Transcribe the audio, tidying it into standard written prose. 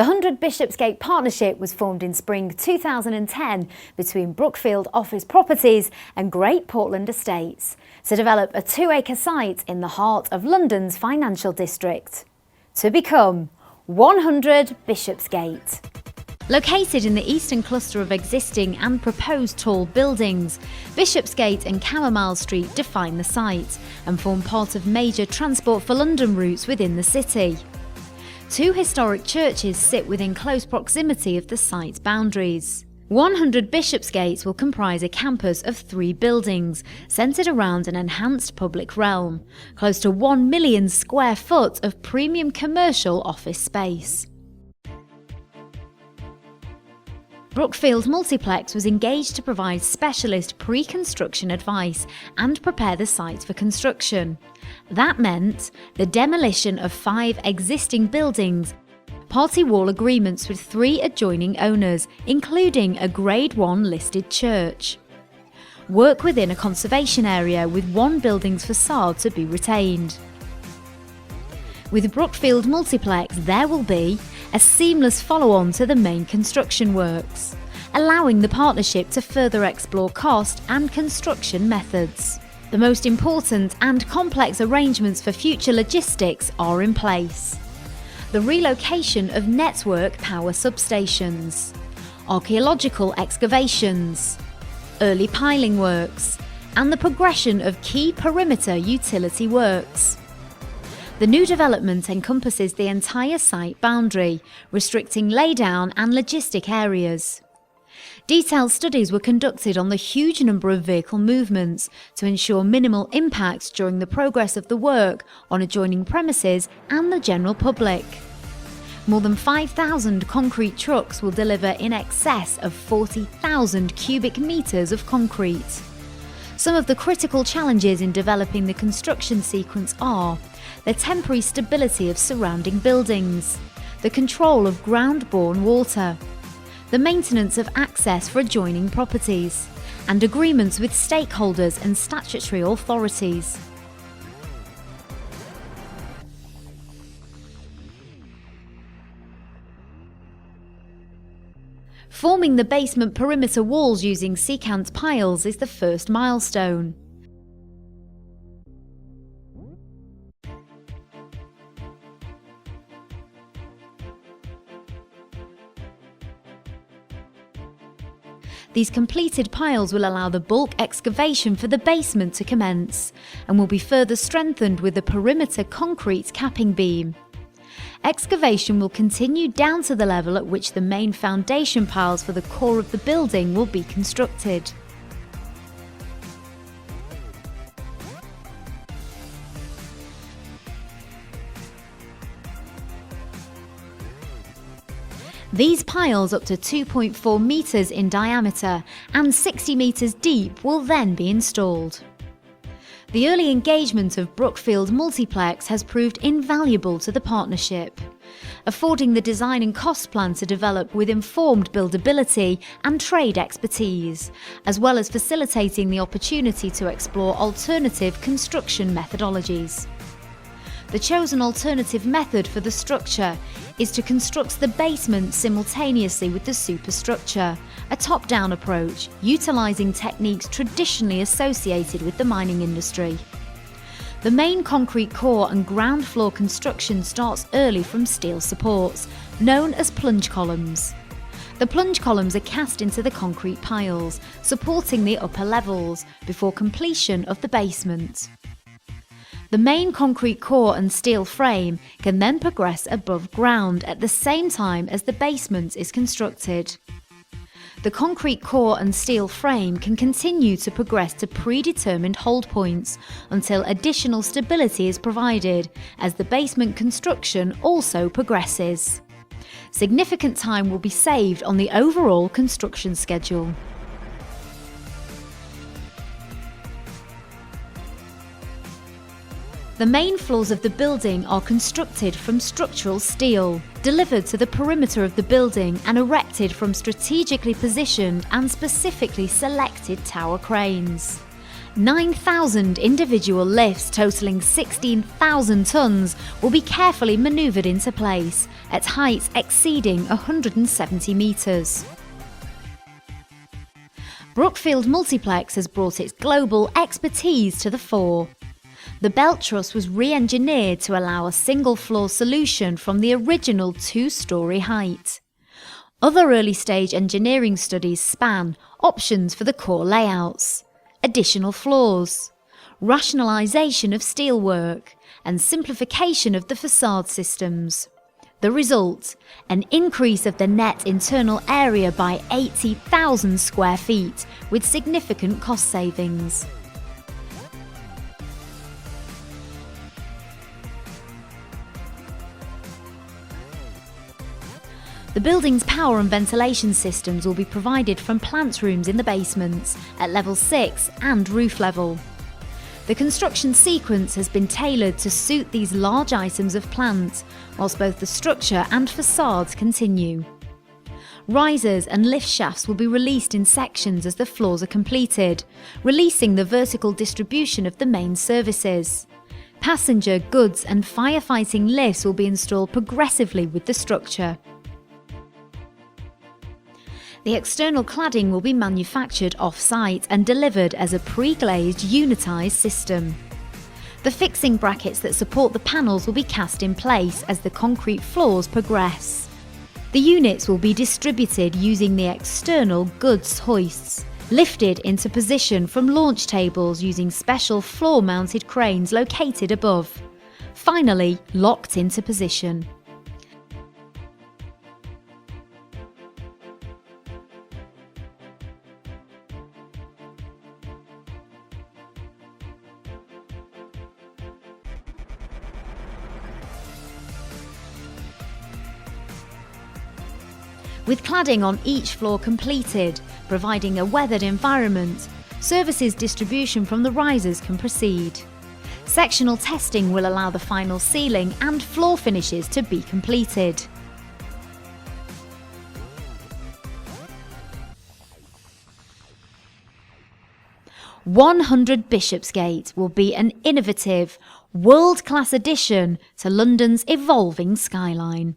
The 100 Bishopsgate partnership was formed in spring 2010 between Brookfield Office Properties and Great Portland Estates to develop a 2-acre site in the heart of London's financial district to become 100 Bishopsgate. Located in the eastern cluster of existing and proposed tall buildings, Bishopsgate and Chamomile Street define the site and form part of major Transport for London routes within the city. 2 historic churches sit within close proximity of the site's boundaries. 100 Bishopsgate will comprise a campus of 3 buildings centred around an enhanced public realm, close to 1 million square foot of premium commercial office space. Brookfield Multiplex was engaged to provide specialist pre-construction advice and prepare the site for construction. That meant the demolition of 5 existing buildings, party wall agreements with 3 adjoining owners, including a Grade 1 listed church. Work within a conservation area with 1 building's facade to be retained. With Brookfield Multiplex, there will be a seamless follow-on to the main construction works, allowing the partnership to further explore cost and construction methods. The most important and complex arrangements for future logistics are in place. The relocation of network power substations, archaeological excavations, early piling works, and the progression of key perimeter utility works. The new development encompasses the entire site boundary, restricting laydown and logistic areas. Detailed studies were conducted on the huge number of vehicle movements to ensure minimal impact during the progress of the work on adjoining premises and the general public. More than 5,000 concrete trucks will deliver in excess of 40,000 cubic metres of concrete. Some of the critical challenges in developing the construction sequence are the temporary stability of surrounding buildings, the control of ground-borne water, the maintenance of access for adjoining properties, and agreements with stakeholders and statutory authorities. Forming the basement perimeter walls using secant piles is the first milestone. These completed piles will allow the bulk excavation for the basement to commence and will be further strengthened with the perimeter concrete capping beam. Excavation will continue down to the level at which the main foundation piles for the core of the building will be constructed. These piles, up to 2.4 metres in diameter and 60 metres deep, will then be installed. The early engagement of Brookfield Multiplex has proved invaluable to the partnership, affording the design and cost plan to develop with informed buildability and trade expertise, as well as facilitating the opportunity to explore alternative construction methodologies. The chosen alternative method for the structure is to construct the basement simultaneously with the superstructure, a top-down approach, utilising techniques traditionally associated with the mining industry. The main concrete core and ground floor construction starts early from steel supports, known as plunge columns. The plunge columns are cast into the concrete piles, supporting the upper levels, before completion of the basement. The main concrete core and steel frame can then progress above ground at the same time as the basement is constructed. The concrete core and steel frame can continue to progress to predetermined hold points until additional stability is provided as the basement construction also progresses. Significant time will be saved on the overall construction schedule. The main floors of the building are constructed from structural steel, delivered to the perimeter of the building and erected from strategically positioned and specifically selected tower cranes. 9,000 individual lifts totalling 16,000 tonnes will be carefully manoeuvred into place at heights exceeding 170 metres. Brookfield Multiplex has brought its global expertise to the fore. The belt truss was re-engineered to allow a single-floor solution from the original two-storey height. Other early-stage engineering studies span options for the core layouts, additional floors, rationalisation of steelwork, and simplification of the facade systems. The result, an increase of the net internal area by 80,000 square feet with significant cost savings. The building's power and ventilation systems will be provided from plant rooms in the basements at level 6 and roof level. The construction sequence has been tailored to suit these large items of plant, whilst both the structure and facades continue. Risers and lift shafts will be released in sections as the floors are completed, releasing the vertical distribution of the main services. Passenger, goods and firefighting lifts will be installed progressively with the structure. The external cladding will be manufactured off-site and delivered as a pre-glazed unitised system. The fixing brackets that support the panels will be cast in place as the concrete floors progress. The units will be distributed using the external goods hoists, lifted into position from launch tables using special floor-mounted cranes located above. Finally, locked into position. With cladding on each floor completed, providing a weathered environment, services distribution from the risers can proceed. Sectional testing will allow the final ceiling and floor finishes to be completed. "100 Bishopsgate" will be an innovative, world-class addition to London's evolving skyline.